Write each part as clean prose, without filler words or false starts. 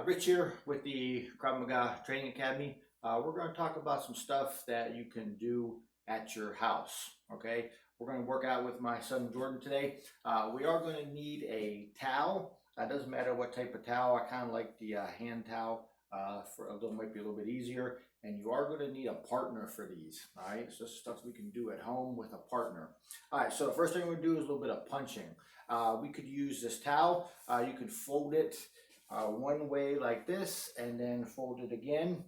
Rich here with the Krav Maga Training Academy. We're going to talk about some stuff that you can do at your house. Okay, we're going to work out with my son Jordan today. We are going to need a towel. It doesn't matter what type of towel. I kind of like the hand towel. For a little, might be a little bit easier. And you are going to need a partner for these. All right, so this is stuff we can do at home with a partner. All right, so the first thing we're going to do is a little bit of punching. We could use this towel. You could fold it one way like this, and then fold it again,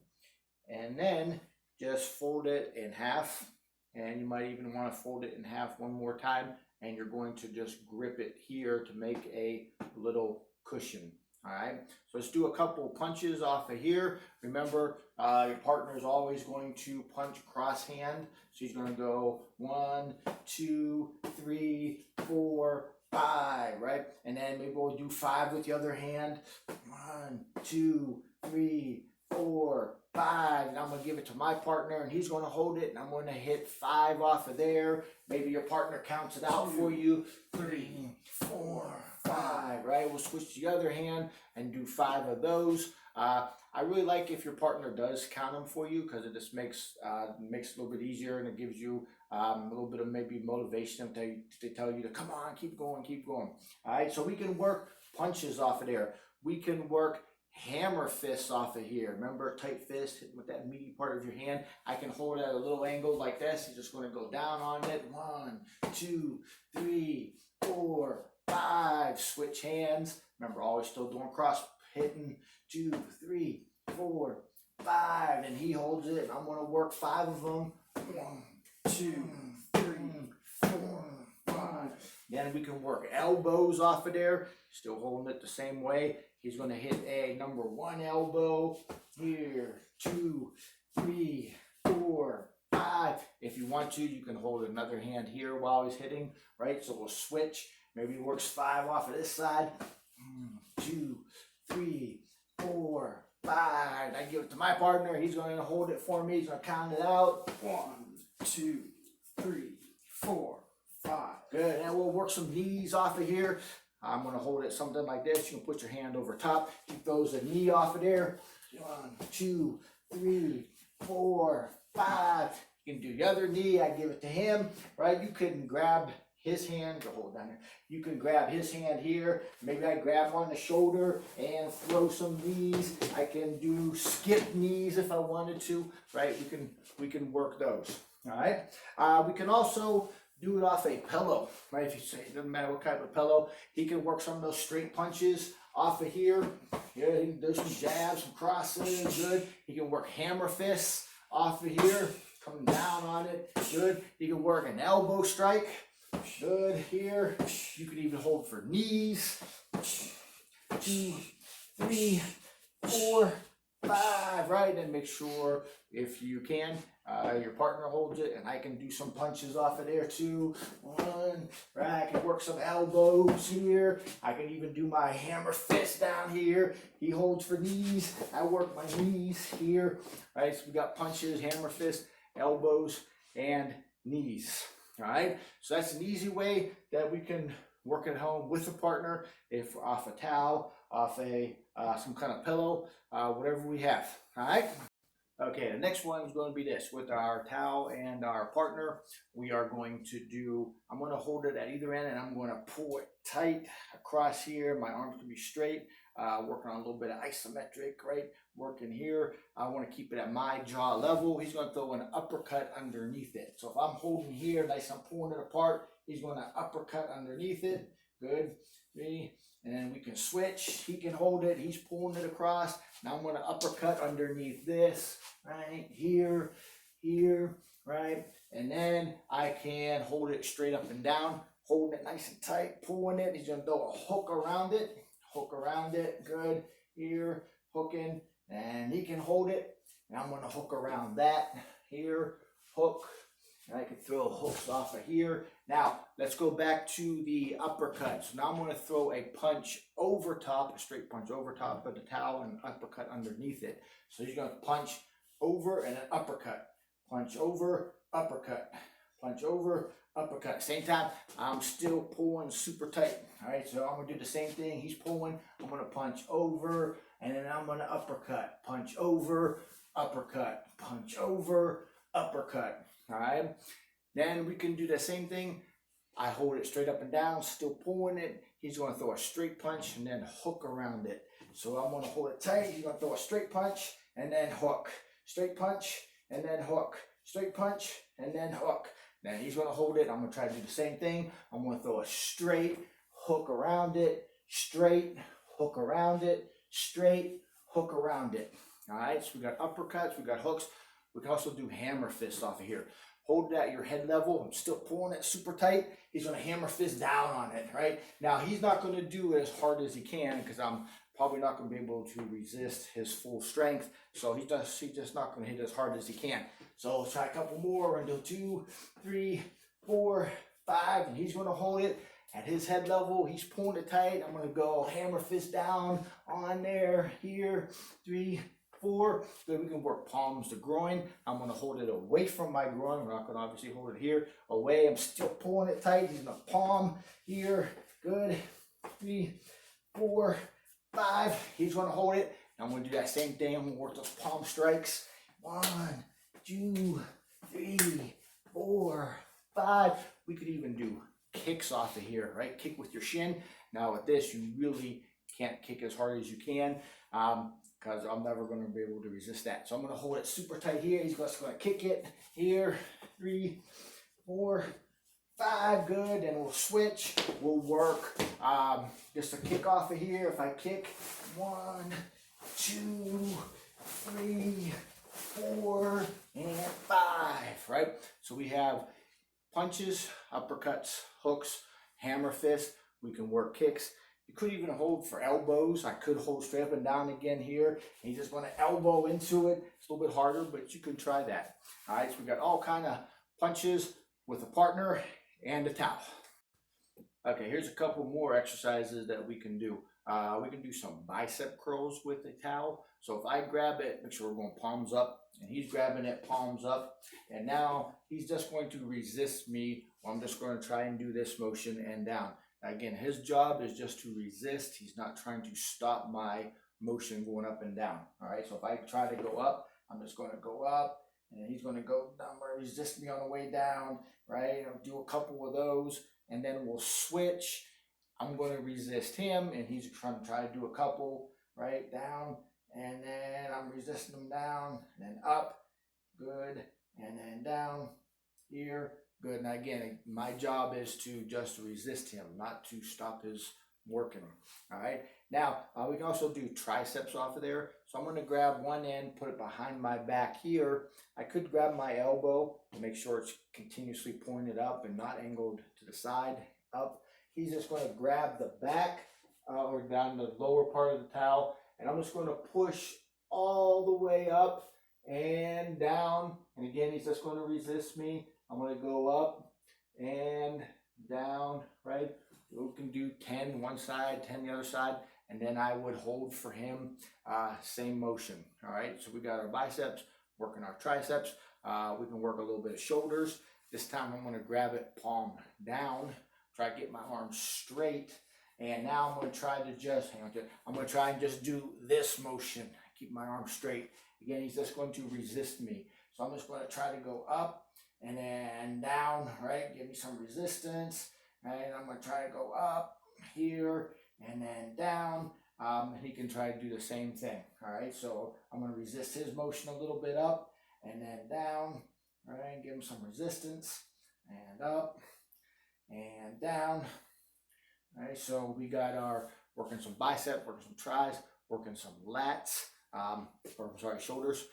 and then just fold it in half, and you might even want to fold it in half one more time, and you're going to just grip it here to make a little cushion. All right, so let's do a couple punches off of here. Remember, your partner is always going to punch cross hand, so he's going to go 1, 2, 3, 4, 5, right? And then maybe we'll do 5 with the other hand. 1, 2, 3, 4, 5. And I'm going to give it to my partner, and he's going to hold it, and I'm going to hit 5 off of there. Maybe your partner counts it out for you. 3, 4, 5, right? We'll switch to the other hand and do 5 of those. I really like if your partner does count them for you, because it just makes it a little bit easier, and it gives you a little bit of maybe motivation to tell you to come on, keep going, keep going. All right, so we can work punches off of there. We can work hammer fists off of here. Remember, tight fist, hitting with that meaty part of your hand. I can hold it at a little angle like this. You're just going to go down on it. 1, 2, 3, 4, 5. Switch hands. Remember, always still doing cross hitting. 2, 3, 4, 5. And he holds it, and I'm going to work 5 of them. 1, 2, 3, 4, 5. Then we can work elbows off of there. Still holding it the same way. He's going to hit a number 1 elbow here. 2, 3, 4, 5. If you want to, you can hold another hand here while he's hitting, right? So we'll switch. Maybe he works 5 off of this side. 2, 3, 4, 5. I give it to my partner. He's going to hold it for me. He's going to count it out. 1, 2, 3, 4, 5. Good. And we'll work some knees off of here. I'm going to hold it something like this. You can put your hand over top. He throws a knee off of there. 1, 2, 3, 4, 5. You can do the other knee. I give it to him, right? You can grab his hand, go hold down there. You can grab his hand here. Maybe I grab on the shoulder and throw some knees. I can do skip knees if I wanted to, right? We can work those. All right. We can also do it off a pillow, right? If you say it doesn't matter what kind of pillow, he can work some of those straight punches off of here. Yeah, he can do some jabs, some crosses, good. He can work hammer fists off of here, coming down on it, good. He can work an elbow strike. Good here. You can even hold for knees. 2, 3, 4, 5. Right, and make sure if you can, your partner holds it, and I can do some punches off of there too. 1. Right, I can work some elbows here. I can even do my hammer fist down here. He holds for knees. I work my knees here. Right, so we got punches, hammer fist, elbows, and knees. All right, so that's an easy way that we can work at home with a partner, if off a towel, off a some kind of pillow, whatever we have. All right. Okay, the next one is going to be this. With our towel and our partner, we are going to do, I'm going to hold it at either end, and I'm going to pull it tight across here. My arms can be straight, working on a little bit of isometric, right? Working here. I want to keep it at my jaw level. He's going to throw an uppercut underneath it. So if I'm holding here, nice, I'm pulling it apart, he's going to uppercut underneath it. Good. 3. And then we can switch. He can hold it. He's pulling it across. Now I'm going to uppercut underneath this, right? Here, here, right? And then I can hold it straight up and down, holding it nice and tight, pulling it. He's going to throw a hook around it. Hook around it. Good. Here, hooking. And he can hold it. And I'm going to hook around that. Here, hook. And I can throw hooks off of here. Now, let's go back to the uppercut. So now I'm going to throw a punch over top, a straight punch over top of the towel, and an uppercut underneath it. So he's going to punch over and an uppercut. Punch over, uppercut. Punch over, uppercut. Same time, I'm still pulling super tight. All right, so I'm gonna do the same thing. He's pulling, I'm gonna punch over, and then I'm gonna uppercut, punch over, uppercut, punch over, uppercut. All right, then we can do the same thing. I hold it straight up and down, still pulling it. He's gonna throw a straight punch and then hook around it. So I'm gonna hold it tight. He's gonna throw a straight punch and then hook. Straight punch and then hook. Straight punch and then hook. Then he's gonna hold it. I'm gonna try to do the same thing. I'm gonna throw a straight hook around it, straight hook around it, straight hook around it. All right, so we got uppercuts, we got hooks. We can also do hammer fists off of here. Hold it at your head level. I'm still pulling it super tight. He's gonna hammer fist down on it, right? Now he's not gonna do it as hard as he can because I'm probably not gonna be able to resist his full strength. So he's just not gonna hit as hard as he can. So let's try a couple more. We're gonna do 2, 3, 4, 5, and he's gonna hold it at his head level. He's pulling it tight. I'm gonna go hammer fist down on there, here, 3, 4. Good, we can work palms to groin. I'm gonna hold it away from my groin. We're not gonna obviously hold it here. Away, I'm still pulling it tight. He's gonna palm here. Good, 3, 4, 5. He's gonna hold it. I'm gonna do that same thing. I'm gonna work those palm strikes. 1, 2, 3, 4, 5. We could even do kicks off of here, right? Kick with your shin. Now with this, you really can't kick as hard as you can because I'm never going to be able to resist that. So I'm going to hold it super tight here. He's just going to kick it here. 3, 4, 5. Good. And we'll switch. We'll work just a kick off of here. If I kick 1, 2, 3, 4, and 5, right? So we have punches, uppercuts, hooks, hammer fist. We can work kicks. You could even hold for elbows. I could hold straight up and down again here. And you just want to elbow into it. It's a little bit harder, but you can try that. All right, so we got all kind of punches with a partner and a towel. Okay, here's a couple more exercises that we can do. We can do some bicep curls with a towel. So if I grab it, make sure we're going palms up, and he's grabbing it palms up. And now he's just going to resist me. I'm just going to try and do this motion and down. Again, his job is just to resist. He's not trying to stop my motion going up and down. All right, so if I try to go up, I'm just going to go up, and then he's going to go down, resist me on the way down, right? I'll do a couple of those, and then we'll switch. I'm going to resist him, and he's trying to do a couple, right, down, and then I'm resisting him down, and then up, good, and then down, here, good. And again, my job is to just resist him, not to stop his working, all right? Now, we can also do triceps off of there. So I'm going to grab one end, put it behind my back here. I could grab my elbow to make sure it's continuously pointed up and not angled to the side, up. He's just going to grab the back or down the lower part of the towel, and I'm just going to push all the way up and down. And again, he's just going to resist me. I'm going to go up and down, right? We can do 10 one side, 10 the other side, and then I would hold for him, same motion, all right? So we got our biceps, working our triceps. We can work a little bit of shoulders. This time I'm going to grab it palm down, try to get my arms straight, and now I'm going to try to just, I'm going to try and just do this motion, keep my arms straight. Again, he's just going to resist me. So I'm just going to try to go up and then down, right? Give me some resistance. Right? I'm going to try to go up here and then down. And he can try to do the same thing. All right. So I'm going to resist his motion a little bit up and then down. All right. Give him some resistance and up and down. All right. So we got our working some bicep, working some tris, working some lats. Shoulders.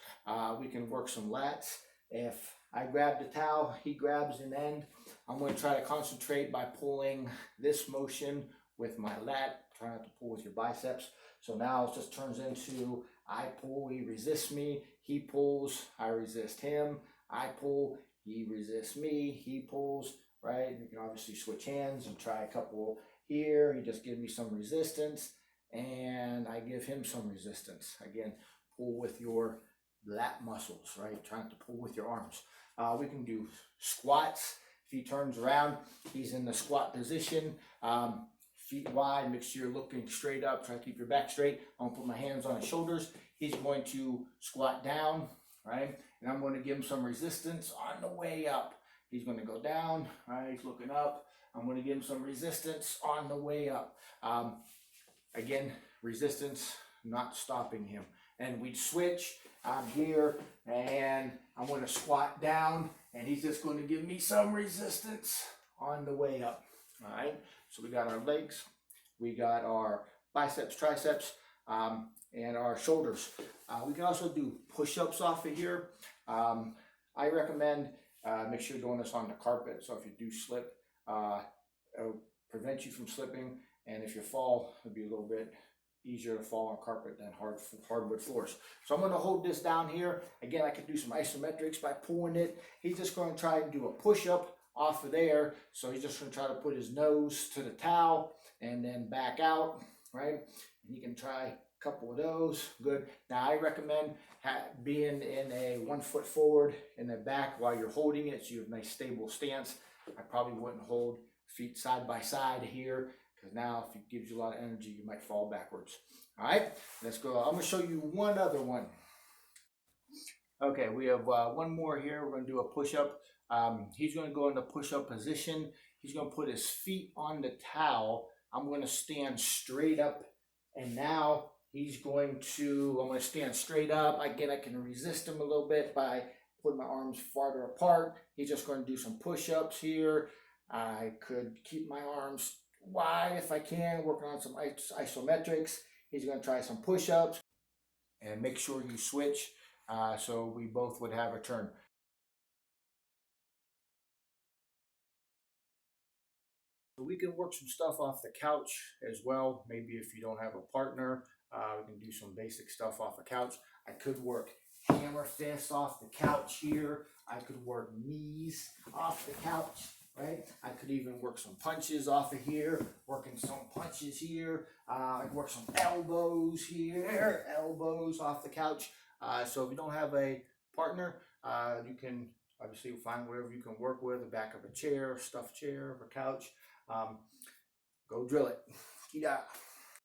We can work some lats. If I grab the towel, he grabs an end. I'm going to try to concentrate by pulling this motion with my lat. Try not to pull with your biceps. So now it just turns into I pull, he resists me. He pulls, I resist him. I pull, he resists me. He pulls, right? You can obviously switch hands and try a couple here. He just gives me some resistance, and I give him some resistance. Again, pull with your lat muscles, right? Trying to pull with your arms. We can do squats. If he turns around, he's in the squat position. Feet wide, make sure you're looking straight up. Try to keep your back straight. I'm gonna put my hands on his shoulders. He's going to squat down, right? And I'm going to give him some resistance on the way up. He's going to go down, right? He's looking up. I'm going to give him some resistance on the way up. Again, resistance, not stopping him. And we switch. I'm here, and I'm going to squat down, and he's just going to give me some resistance on the way up. All right. So we got our legs, we got our biceps, triceps, and our shoulders. We can also do push-ups off of here. I recommend make sure you're doing this on the carpet. So if you do slip, it'll prevent you from slipping. And if you fall, it'll be a little bit easier to fall on carpet than hardwood floors. So I'm going to hold this down here. Again, I could do some isometrics by pulling it. He's just going to try and do a push-up off of there. So he's just going to try to put his nose to the towel and then back out, right? And you can try a couple of those. Good. Now I recommend being in a 1 foot forward in the back while you're holding it, so you have a nice stable stance. I probably wouldn't hold feet side by side here, because now if it gives you a lot of energy, you might fall backwards. All right, let's go. I'm going to show you one other one. Okay, we have one more here. We're going to do a push-up. He's going to go into push-up position. He's going to put his feet on the towel. I'm going to stand straight up, and now I'm going to stand straight up. Again, I can resist him a little bit by putting my arms farther apart. He's just going to do some push-ups here. I could keep my arms wide if I can, working on some isometrics. He's going to try some push-ups, and make sure you switch so we both would have a turn. We can work some stuff off the couch as well. Maybe if you don't have a partner, we can do some basic stuff off the couch. I could work hammer fists off the couch here. I could work knees off the couch, right? I could even work some punches off of here, working some punches here. I could work some elbows here, elbows off the couch. So if you don't have a partner, you can obviously find whatever you can work with, the back of a chair, stuffed chair, or a couch. Go drill it. Get out.